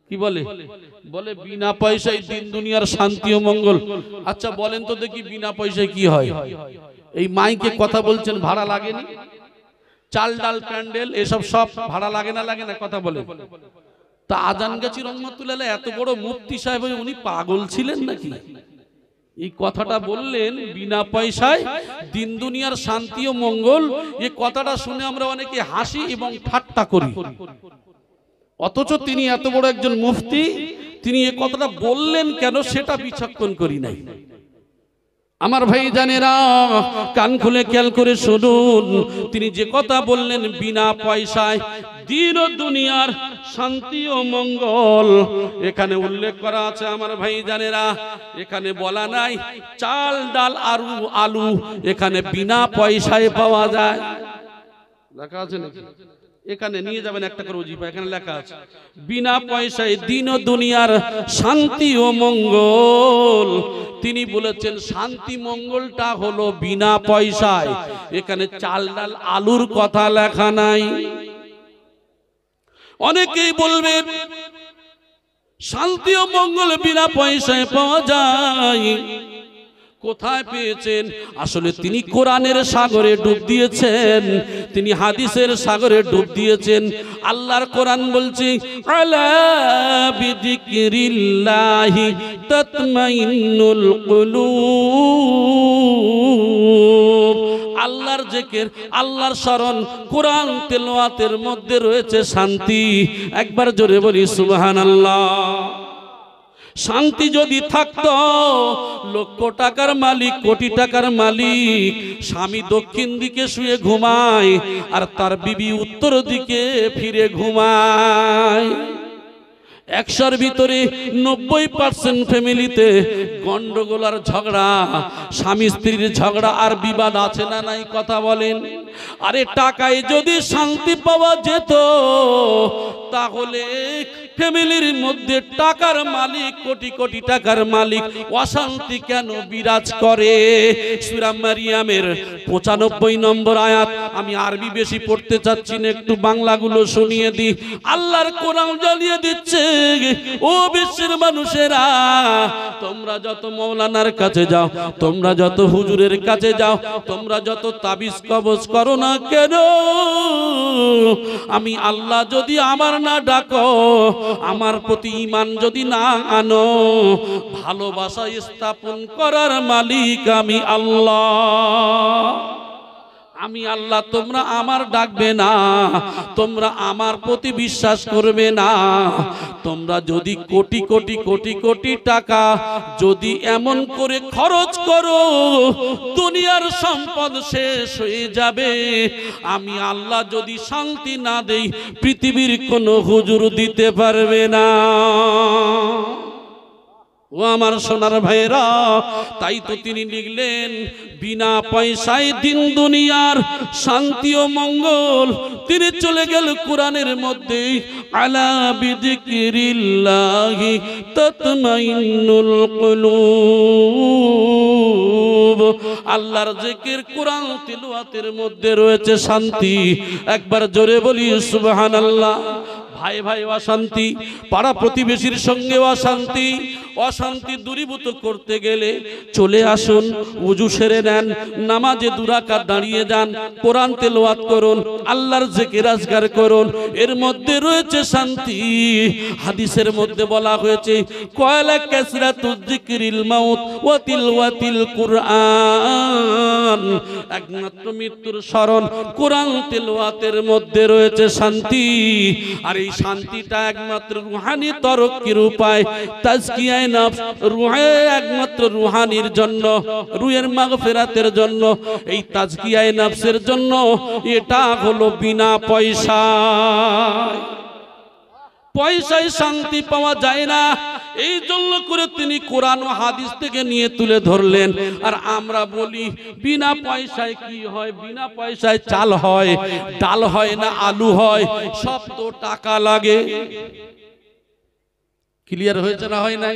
কি বলে বলে বিনা পয়সায় দিন দুনিয়ার শান্তি ও মঙ্গল। আচ্ছা বলেন তো দেখি বিনা পয়সায় কি হয়? এই মাইকে কথা বলছেন ভাড়া লাগেনি? চাল ডাল প্যান্ডেল এসব সব ভাড়া লাগে না লাগে না? কথা বলে। তা আজান গাছি রহমাতুল্লাহ এত বড় মুফতি সাহেব উনি পাগল ছিলেন নাকি? এই কথাটা বললেন বিনা পয়সায় দিন দুনিয়ার শান্তি ও মঙ্গল। এই কথাটা শুনে আমরা অনেকে হাসি এবং ঠাট্টা করি, অথচ তিনি এত বড় একজন মুফতি, তিনি এই কথাটা বললেন কেন সেটা বিচক্ষণ করি নাই। আমার ভাই জানেরা, কান খুলে খেয়াল করে শুনুন, তিনি যে কথা বললেন বিনা পয়সায় দিন ও দুনিয়ার শান্তি ও মঙ্গল, এখানে উল্লেখ করা আছে আমার ভাই জানেরা। এখানে বলা নাই চাল ডাল আলু এখানে বিনা পয়সায় পাওয়া যায়, লেখা আছে নাকি? এখানে নিয়ে যাবেন একটা করে ওজিফা, এখানে লেখা আছে বিনা পয়সায় দিন ও দুনিয়ার শান্তি ও মঙ্গল। তিনি বলেছেন শান্তি মঙ্গলটা হলো বিনা পয়সায়, এখানে চাল ডাল আলুর কথা লেখা নাই। অনেকেই বলবে শান্তি ও মঙ্গল বিনা পয়সায় পাওয়া যায়, কোথায় পেয়েছেন? আসলে তিনি কোরআনের সাগরে ডুব দিয়েছেন, তিনি হাদিসের সাগরে ডুব দিয়েছেন। আল্লাহর কোরআন বলছে আলা বিযিকরিল্লাহি তাতমাইন্নুল কুলুব। আল্লাহর জিকির, আল্লাহর স্মরণ, কোরআন তেলাওয়াতের মধ্যে রয়েছে শান্তি। একবার জোরে বলি সুবহানাল্লাহ। শান্তি যদি থাকতো, লক্ষ টাকার মালিক, কোটি টাকার মালিক স্বামী দক্ষিণ দিকে শুয়ে ঘুমায় আর তার বিবি উত্তর দিকে ফিরে ঘুমায়। 100-র ভিতরে 90% ফ্যামিলিতে গন্ডগোল আর ঝগড়া, স্বামী স্ত্রীর ঝগড়া আর বিবাদ আছে না নাই? কথা বলেন। আরে টাকায় যদি শান্তি পাওয়া যেত তাহলে ফ্যামিলির মধ্যে টাকার মালিক, কোটি কোটি টাকার মালিক অশান্তি কেন বিরাজ করে? সূরা মারিয়ামের 95 নম্বর আয়াত। আমি আরবি বেশি পড়তে চাচ্ছি না, একটু বাংলাগুলো শুনিয়ে দিই। আল্লাহর কোরআন জানিয়ে দিচ্ছে, ও বিশ্বের মানুষেরা, তোমরা যত মৌলানার কাছে যাও, তোমরা যত হুজুরের কাছে যাও, তোমরা যত তাবিজ কবজ করো না কেন, আমি আল্লাহ যদি আমার না ডাকো, আমার প্রতি ঈমান যদি না আনো, ভালোবাসা স্থাপন করার মালিক আমি আল্লাহ। আমি আল্লাহ, তোমরা আমার ডাকবে না, তোমরা আমার প্রতি বিশ্বাস করবে না। তোমরা যদি কোটি কোটি কোটি কোটি টাকা যদি এমন করে খরচ করো, দুনিয়ার সম্পদ শেষ হয়ে যাবে। আমি আল্লাহ যদি শান্তি না দেই, পৃথিবীর কোনো হুজুর দিতে পারবে না। ও আমার সোনার ভাইরা, তাই তো তিনি লিখলেন বিনা পয়সায় দিন দুনিয়ার শান্তি ও মঙ্গল। তিনি চলে গেল কোরআনের মধ্যে, আলা বিযিকরিল্লাহি তাতমাইন্নুল কুলুব। আল্লাহর জিকির, কোরআন তিলাওয়াতের মধ্যে রয়েছে শান্তি। একবার জোরে বলি সুবহানাল্লাহ। ভাই ভাই অশান্তি, পাড়া প্রতিবেশীর সঙ্গে অশান্তি, অশান্তি দূরীভূত করতে গেলে চলে আসুন, ওযু সেরে নেন, নামাজে 2 রাকাত দাঁড়িয়ে যান, কোরআন তেলাওয়াত করুন, আল্লাহর জিকির আজকার করুন, এর মধ্যে রয়েছে শান্তি। হাদিসের মধ্যে বলা হয়েছে কয়লা কাসরাতুয যিকরিল মাউত ওয়া তিলওয়াতিল কুরআন। একমাত্র মৃত্যুর স্মরণ, কোরআন তেলাওয়াতের মধ্যে রয়েছে শান্তি। আর এই শান্তিটা একমাত্র রুহানি তরক্কির উপায়, তাজকিয়ায়ে নফস, রুহে একমাত্র রুহানির জন্য, রুহের মাগফিরাতের জন্য, এই তাজকিয়ায়ে নফসের জন্য এটা হলো বিনা পয়সায়। পয়সায় শান্তি পাওয়া যায় না, এই জন্য করে তিনি কোরআন ও হাদিস থেকে নিয়ে তুলে ধরলেন। আর আমরা বলি বিনা পয়সায় কি হয়? বিনা পয়সায় চাল হয়, ডাল হয় না, আলু হয়, সব তো টাকা লাগে। ক্লিয়ার হয়েছে না হয় নাই?